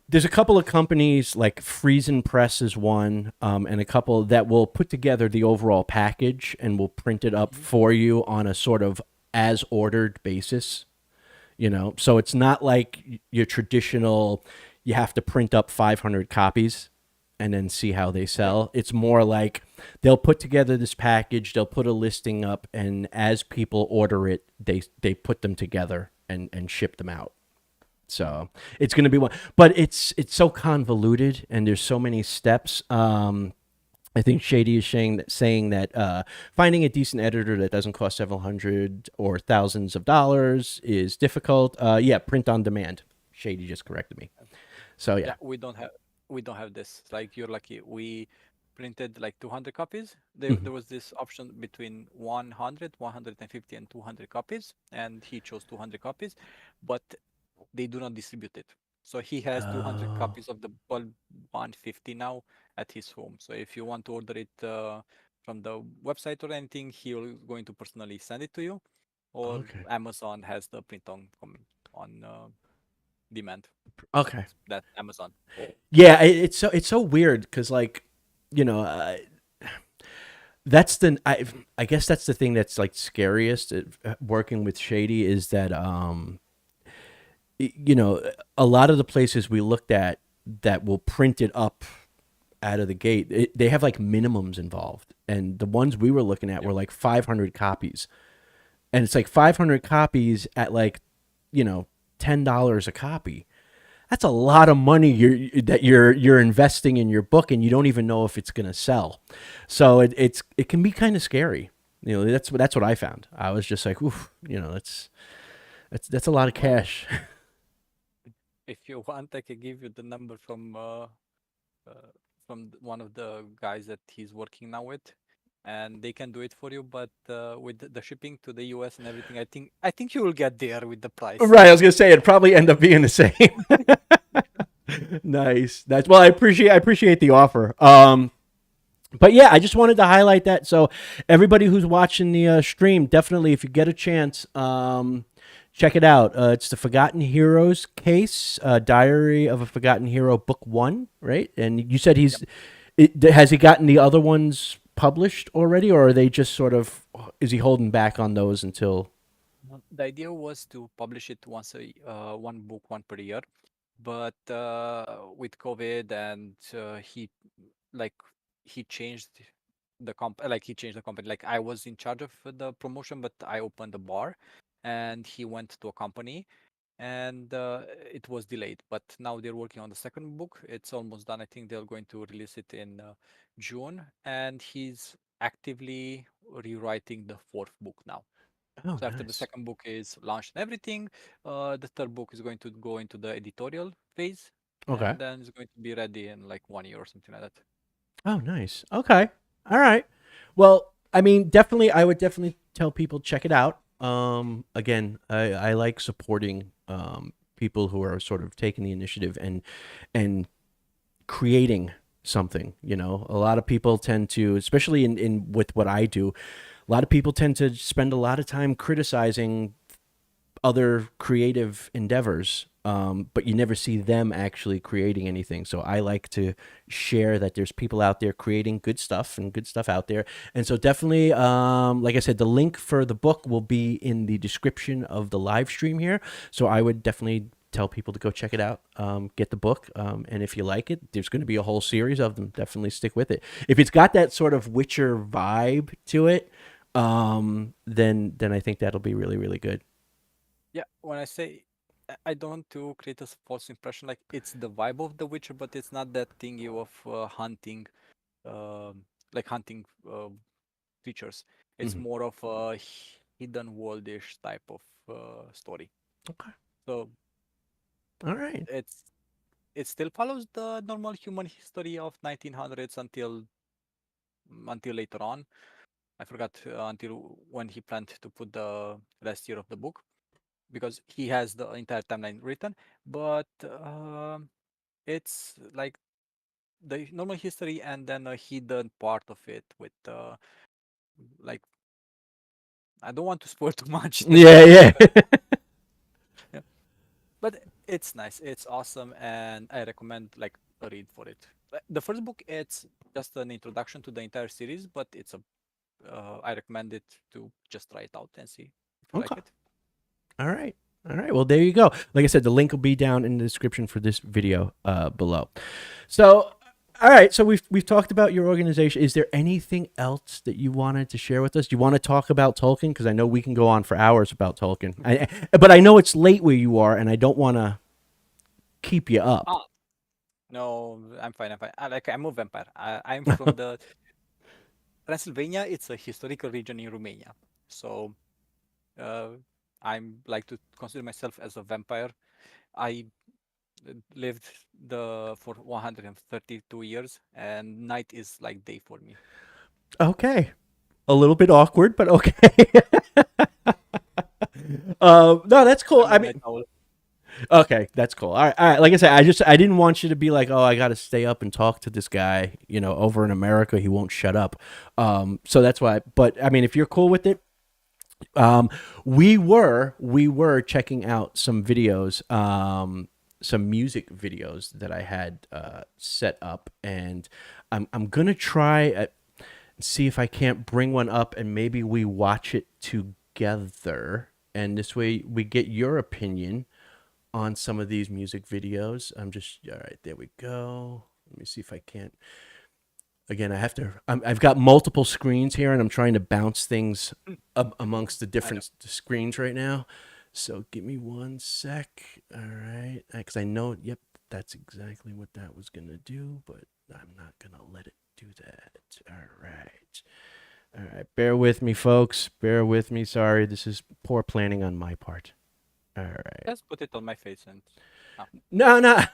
There's a couple of companies like Friesen Press is one, and a couple that will put together the overall package and will print it up for you on a sort of as ordered basis. So it's not like your traditional, you have to print up 500 copies and then see how they sell. It's more like they'll put together this package, they'll put a listing up, and as people order it, they put them together and ship them out. So it's going to be one, but it's so convoluted and there's so many steps. I think Shady is saying that finding a decent editor that doesn't cost several hundred or thousands of dollars is difficult. Yeah, print on demand. Shady just corrected me. So yeah. We don't have this. Like, you're lucky. We printed like 200 copies. There was this option between 100, 150, and 200 copies, and he chose 200 copies, but they do not distribute it. So he has 200 copies of the bulb 150 now at his home. So if you want to order it from the website or anything, he'll going to personally send it to you, or Okay. Amazon has the print on demand. Okay. That's Amazon. Yeah, it's so weird because that's I guess that's the thing that's like scariest working with Shady is that a lot of the places we looked at that will print it up out of the gate, they have like minimums involved, and the ones we were looking at were like 500 copies, and it's like 500 copies at like $10 a copy. That's a lot of money you're investing in your book, and you don't even know if it's going to sell. So it can be kind of scary. That's what I found. I was just like, oof, that's a lot of cash. If you want, I can give you the number from one of the guys that he's working now with, and they can do it for you. But with the shipping to the US and everything, I think you will get there with the price. Right, I was gonna say it'd probably end up being the same. Nice. Well, I appreciate the offer. But yeah, I just wanted to highlight that. So everybody who's watching the stream, definitely, if you get a chance, check it out. It's the Forgotten Heroes case, Diary of a Forgotten Hero, Book 1, right? And you said has he gotten the other ones published already, or are they just sort of, is he holding back on those until? The idea was to publish it one book, one per year, but with COVID and he changed the company. Like, I was in charge of the promotion, but I opened a bar, and he went to a company, and it was delayed. But now they're working on the second book. It's almost done. I think they're going to release it in June, and he's actively rewriting the fourth book now. Oh, So after the nice. second book is launched and everything, the third book is going to go into the editorial phase, Okay. and then it's going to be ready in like 1 year or something like that. Oh, nice. Okay. All right. Well, I mean, I would definitely tell people check it out. Again, I like supporting people who are sort of taking the initiative and creating something. A lot of people tend to, especially in with what I do, a lot of people tend to spend a lot of time criticizing other creative endeavors, but you never see them actually creating anything. So I like to share that there's people out there creating good stuff and good stuff out there. And so definitely, like I said, the link for the book will be in the description of the live stream here. So I would definitely tell people to go check it out, get the book, and if you like it, there's going to be a whole series of them. Definitely stick with it. If it's got that sort of Witcher vibe to it, then I think that'll be really, really good. Yeah, when I say I don't want to create a false impression, like it's the vibe of The Witcher, but it's not that thingy of hunting, like hunting creatures. It's Mhm. more of a hidden worldish type of story. Okay. So All right. it still follows the normal human history of 1900s until later on. I forgot until when he planned to put the last year of the book, because he has the entire timeline written, but it's like the normal history and then a hidden part of it with like I don't want to spoil too much. Yeah, yeah. Yeah. But it's nice, it's awesome, and I recommend like a read for it. The first book, it's just an introduction to the entire series, but it's a I recommend it to just try it out and see if you like Okay. it. All right. All right. Well, there you go. Like I said, the link will be down in the description for this video below. So, all right. So we've talked about your organization. Is there anything else that you wanted to share with us? Do you want to talk about Tolkien? Because I know we can go on for hours about Tolkien. But I know it's late where you are, and I don't want to keep you up. Ah, no, I'm fine. I'm fine. I'm a vampire. I'm from the Transylvania. It's a historical region in Romania. So I'm like to consider myself as a vampire. I lived for 132 years, and night is like day for me. Okay. A little bit awkward, but okay. No, that's cool. I mean, okay, that's cool. All right, all right. Like I said, I didn't want you to be like, oh, I got to stay up and talk to this guy. You know, over in America, he won't shut up. So that's why. But I mean, if you're cool with it, we were checking out some videos, some music videos that I had set up, and I'm gonna try see if I can't bring one up, and maybe we watch it together, and this way we get your opinion on some of these music videos. All right, there we go. Let me see if I can't. Again, I've got multiple screens here, and I'm trying to bounce things up amongst the different screens right now. So give me one sec. All right, because I know, yep, that's exactly what that was gonna do, but I'm not gonna let it do that. All right. Bear with me, folks. Bear with me. Sorry, this is poor planning on my part. All right. Just put it on my face and. No.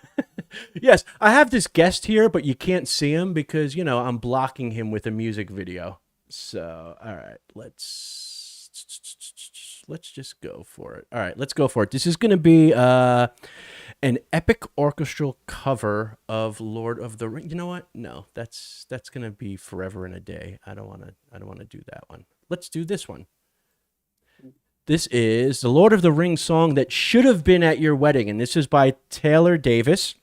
Yes, I have this guest here, but you can't see him because, you know, I'm blocking him with a music video. So, all right, let's just go for it. All right, let's go for it. This is going to be an epic orchestral cover of Lord of the Rings. You know what? No, that's going to be Forever and a Day. I don't want to do that one. Let's do this one. This is the Lord of the Rings song that should have been at your wedding, and this is by Taylor Davis,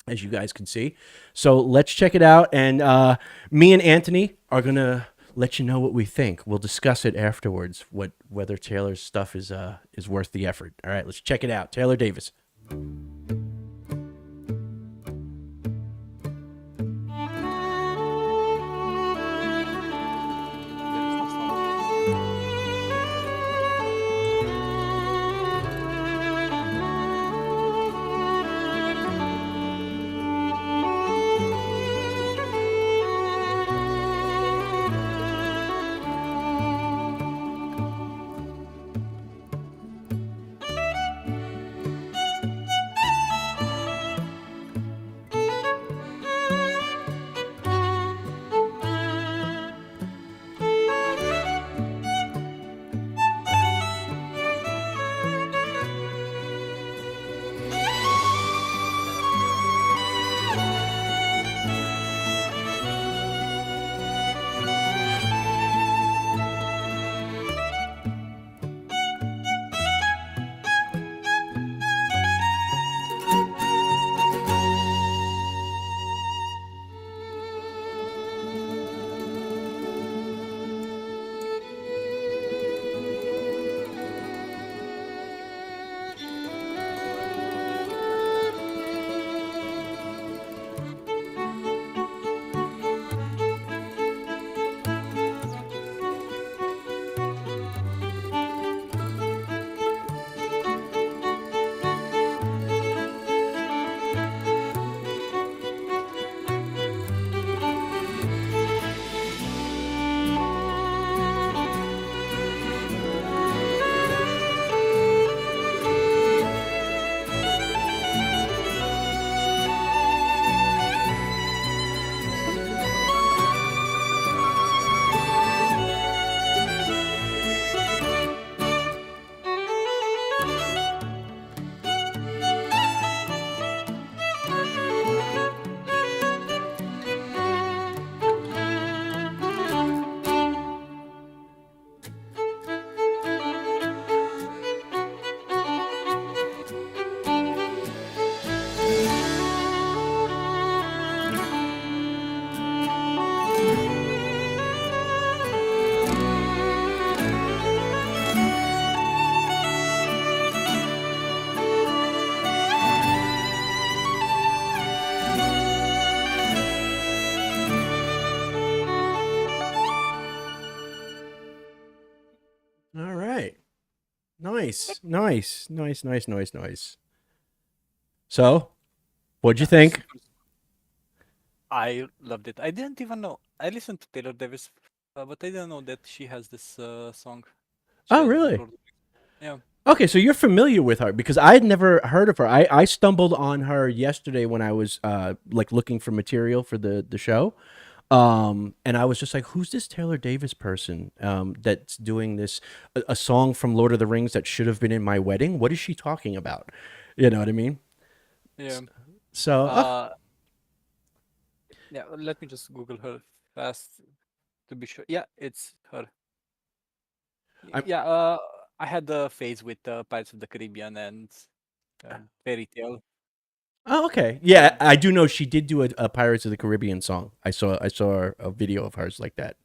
as you guys can see. So let's check it out, and me and Anthony are gonna let you know what we think. We'll discuss it afterwards, whether Taylor's stuff is worth the effort. All right, let's check it out. Taylor Davis. Nice, nice, nice, nice, nice, nice. So, what'd you think? I loved it. I didn't even know. I listened to Taylor Davis, but I didn't know that she has this song. She Oh, has really? Lord of the Rings. Yeah. Okay, so you're familiar with her because I had never heard of her. I stumbled on her yesterday when I was like looking for material for the show. And I was just like, who's this Taylor Davis person that's doing this a song from Lord of the Rings that should have been in my wedding? What is she talking about? You know what I mean? Yeah. So, Yeah. Let me just Google her fast to be sure. Yeah, it's her. I'm- Yeah. I had the phase with Pirates of the Caribbean and Fairy Tale. oh, okay. Yeah, I do know she did do a Pirates of the Caribbean song. I saw a video of hers like that.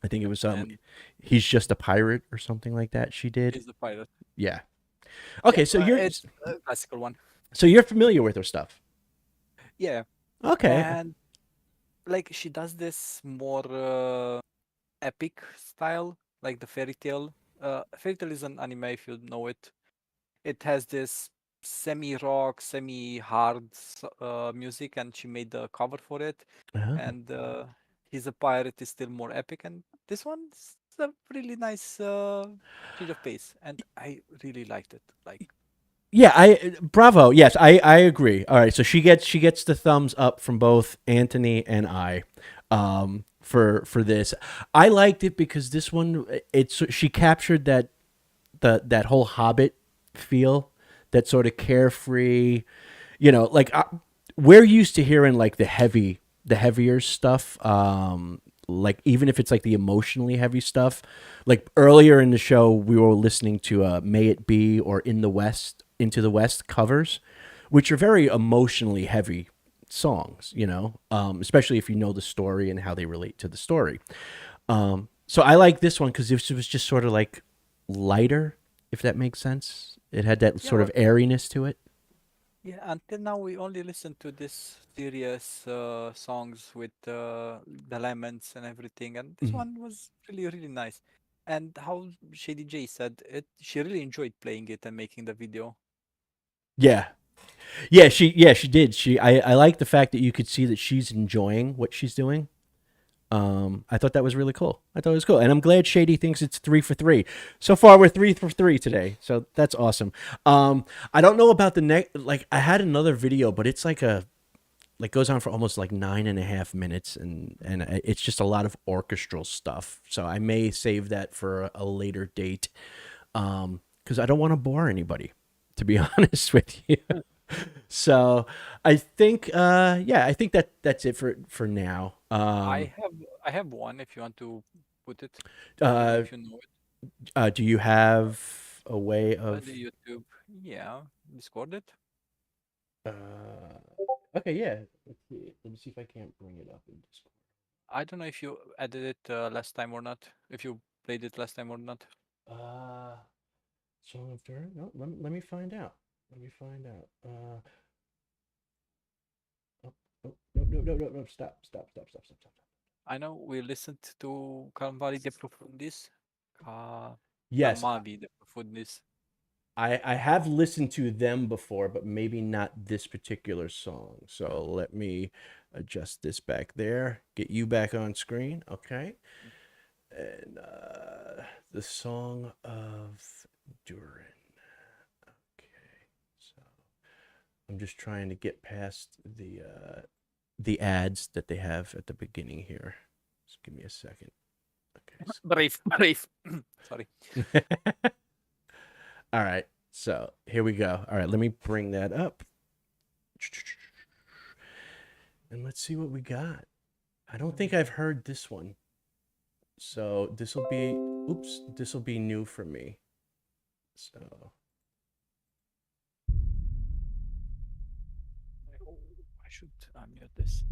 I think it was And he's just a pirate or something like that. She did. is the pirate. Yeah. Okay, so you're It's a classical one. familiar with her stuff. Yeah. Okay. And like she does this more epic style, like the Fairy Tale. Fairy Tale is an anime if you know it. It has this semi-rock, semi-hard music, and she made the cover for it. Uh-huh. And He's a Pirate is still more epic, and this one's a really nice change of pace, and I really liked it. Like, Yeah, I bravo. Yes, I agree. All right, so she gets the thumbs up from both Anthony and I for this. I liked it because this one she captured that whole Hobbit feel, that sort of carefree, like we're used to hearing like the heavier stuff, like even if it's like the emotionally heavy stuff. Like earlier in the show, we were listening to "May It Be" or Into the West" covers, which are very emotionally heavy songs, especially if you know the story and how they relate to the story. So I like this one because this was just sort of like lighter, if that makes sense. It had that sort of airiness to it. yeah, until now we only listen to this serious songs with the laments and everything, and this one was really, really nice. And how Shady J said it, she really enjoyed playing it and making the video. Yeah. She did. I like the fact that you could see that she's enjoying what she's doing. I thought that was really cool. I thought it was cool, and I'm glad Shady thinks it's 3 for 3. So far, we're 3 for 3 today, so that's awesome. I don't know about the next. Like, I had another video, but it's like goes on for almost like 9.5 minutes, and it's just a lot of orchestral stuff. So I may save that for a later date, because I don't want to bore anybody, to be honest with you. So I think I think that's it for now. I have one if you want to put it. If you know it. Do you have a way of The YouTube, yeah, Discord it. okay, yeah. Let me see if I can't bring it up in Discord. I don't know if you added it last time or not. If you played it last time or not. Song of Turin? No, let me find out. Let me find out. Oh, no, stop. I know we listened to Calmari de Profundis. Yes, Calmavi de Profundis. I have listened to them before, but maybe not this particular song. So let me adjust this back there. Get you back on screen, okay? And the Song of Durin. Okay, so I'm just trying to get past the ads that they have at the beginning here. Just give me a second. Okay. Brave. Sorry. All right. So here we go. All right. Let me bring that up. And let's see what we got. I don't think I've heard this one. So this will be new for me. So. I should unmute this.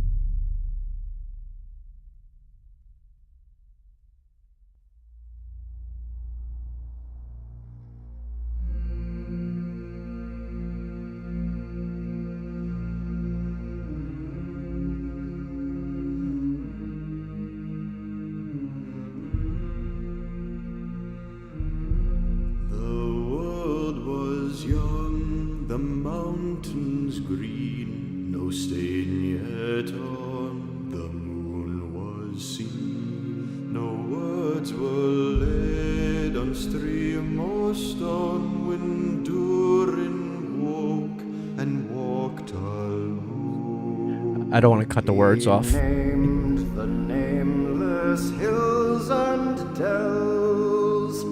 mountains green, no stain yet on the moon was seen. No words were laid on stream or stone when Durin woke and walked alone. I don't want to cut the words off. He named the nameless hills and dells.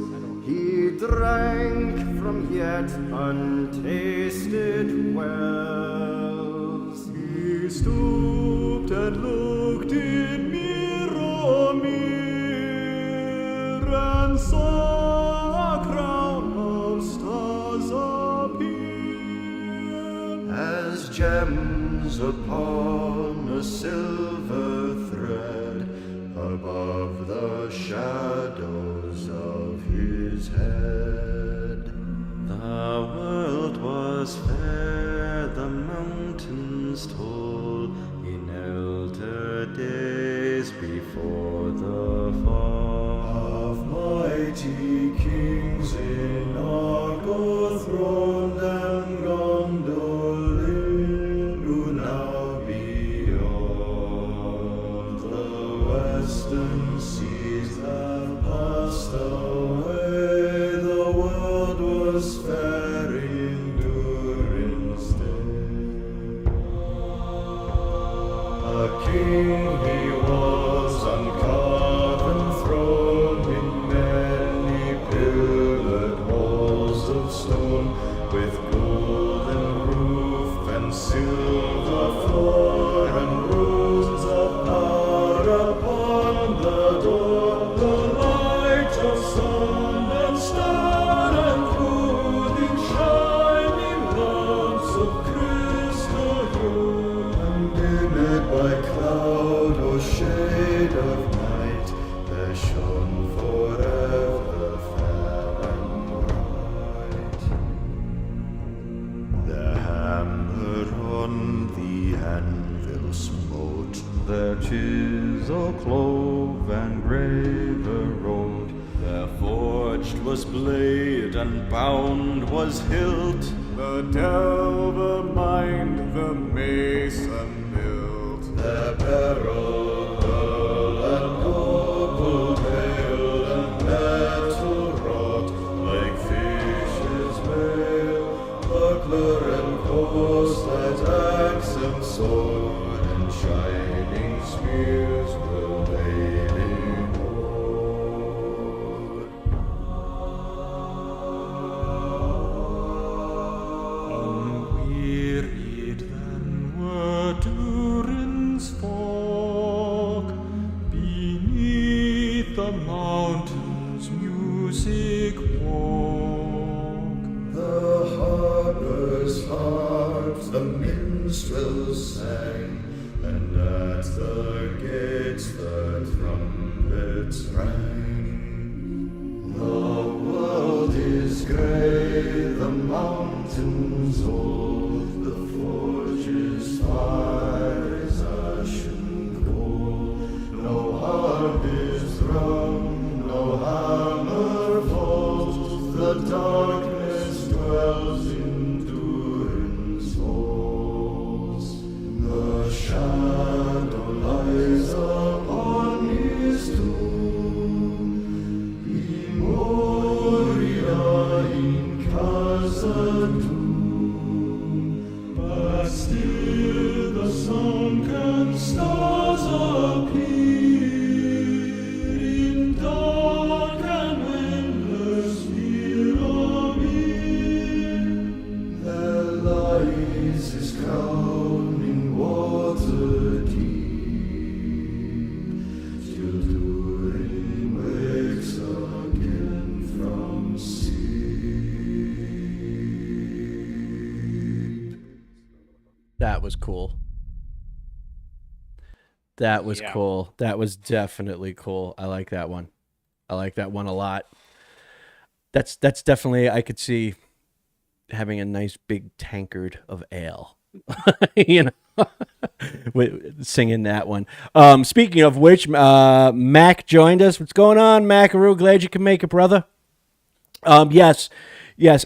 He drank from yet untasted wells. He stooped and looked in Mirror and saw a crown of stars appear as gems upon a silver thread above the shadows of his head. The world was fair, the mountains tall, in elder days before the fall of mighty kings in Argo throned and Gondolin, who now beyond the western seas have passed away. The world was fair in Durin's day. A king he was on carven throne in many pillared halls of stone, with golden roof and silver floor and runes of power upon the door. The light of sun and star and cooling shining lamps of crystal hue, undimmed by cloud or shade of night, there shone forever fair and bright. The hammer on the anvil smote, their chisel clove and graver wrote. There forged was blade and bound was hilt, the delver mined, the mason built. Their barrel, pearl, and opal veil, and metal wrought, like fishes' mail. Buckler and corselet, axe and sword, and shining spears were laid in hoard. Unwearied then were Durin's folk, beneath the mountains' music woke. The harpers harped, the minstrels sang, and at the gates the trumpets rang. The world is grey, the mountains old, the forges fire is ashen cold. No harp is rung, no hammer falls, the darkness dwells in Durin's halls. The shadow lies upon his tomb, Moria in casa doom. But still the sunken stars appear in dark and windless Mirror. There lies his crown in water deep, till Durin wakes again from sleep. That was cool. That was Yeah. cool. That was definitely cool. I like that one. I like that one a lot. That's definitely, I could see having a nice big tankard of ale. You know, singing that one. Speaking of which, Mac joined us. What's going on, Macaroo? Glad you can make it, brother. Yes,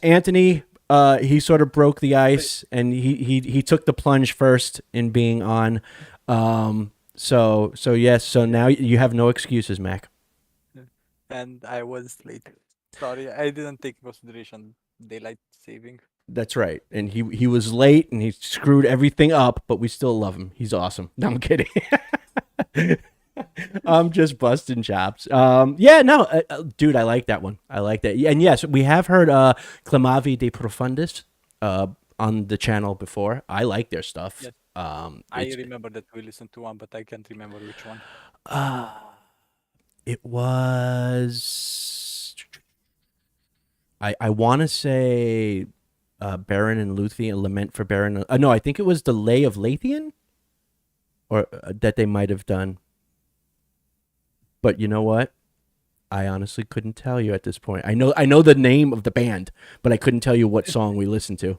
Anthony he sort of broke the ice, and he took the plunge first in being on. So yes, so now you have no excuses, Mac. And I was late. Sorry, I didn't take into consideration daylight saving. That's right. And he was late and he screwed everything up, but we still love him. He's awesome. No, I'm kidding. I'm just busting chops. Yeah, no, dude, I like that one. I like that. And yes, we have heard Clamavi de Profundis on the channel before. I like their stuff. Yes. I remember that we listened to one, but I can't remember which one. It was, I want to say Baron and Luthien, Lament for Baron. No, I think it was the Lay of Lathian, or that they might have done. But you know what? I honestly couldn't tell you at this point. I know the name of the band, but I couldn't tell you what song we listened to.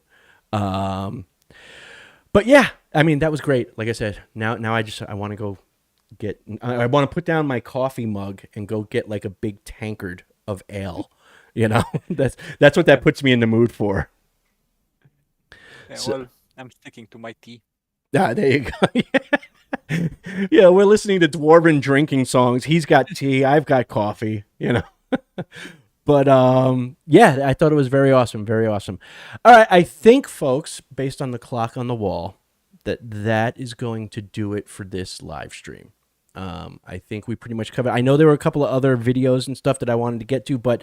But yeah, I mean, that was great. Like I said, now I want to go I want to put down my coffee mug and go get like a big tankard of ale. You know, that's what that puts me in the mood for. Yeah, So- well, I'm sticking to my tea. Ah, there you go. Yeah, we're listening to dwarven drinking songs. He's got tea. I've got coffee. You know. But yeah, I thought it was very awesome. Very awesome. All right, I think, folks, based on the clock on the wall, that is going to do it for this live stream. I think we pretty much covered. I know there were a couple of other videos and stuff that I wanted to get to, but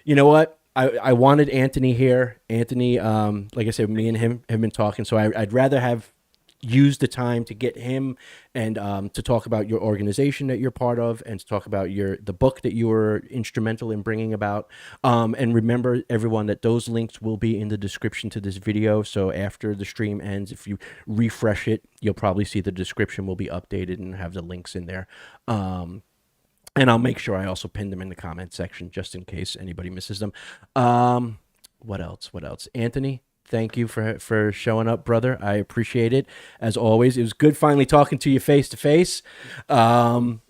you know what? I wanted Anthony here. Anthony, like I said, me and him have been talking, so I'd rather have used the time to get him and to talk about your organization that you're part of, and to talk about the book that you were instrumental in bringing about. And remember, everyone, that those links will be in the description to this video. So after the stream ends, if you refresh it, you'll probably see the description will be updated and have the links in there. And I'll make sure I also pin them in the comment section just in case anybody misses them. What else? Anthony, thank you for showing up, brother. I appreciate it, as always. It was good finally talking to you face to face. I'm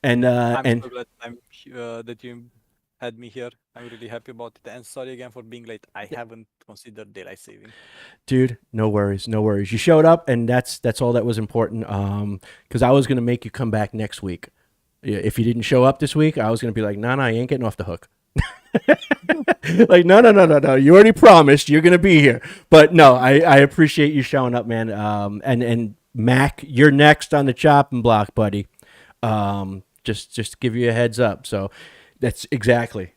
so glad that you had me here. I'm really happy about it. And sorry again for being late. I haven't considered daylight saving. Dude, no worries. You showed up, and that's all that was important. Because I was gonna make you come back next week. If you didn't show up this week, I was gonna be like, no, you ain't getting off the hook. Like, no, you already promised you're gonna be here. But no, I appreciate you showing up, man. And Mac, you're next on the chopping block, buddy. Just to give you a heads up. So that's exactly.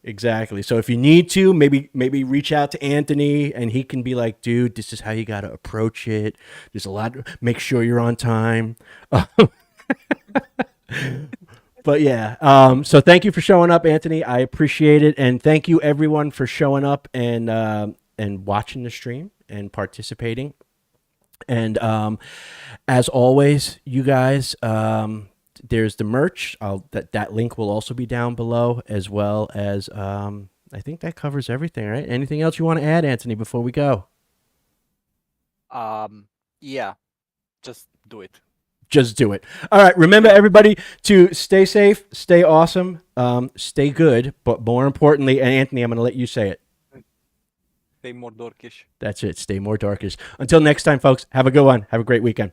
So if you need to, maybe reach out to Anthony, and he can be like, dude, this is how you got to approach it. There's a lot. Make sure you're on time. But yeah, so thank you for showing up, Anthony. I appreciate it, and thank you everyone for showing up and watching the stream and participating. And as always, you guys, there's the merch. That link will also be down below, as well as I think that covers everything, right? Anything else you want to add, Anthony, before we go? Yeah, just do it. Just do it. All right. Remember, everybody, to stay safe, stay awesome, stay good, but more importantly, and Anthony, I'm going to let you say it. Stay more dorkish. That's it. Stay more darkish. Until next time, folks, have a good one. Have a great weekend.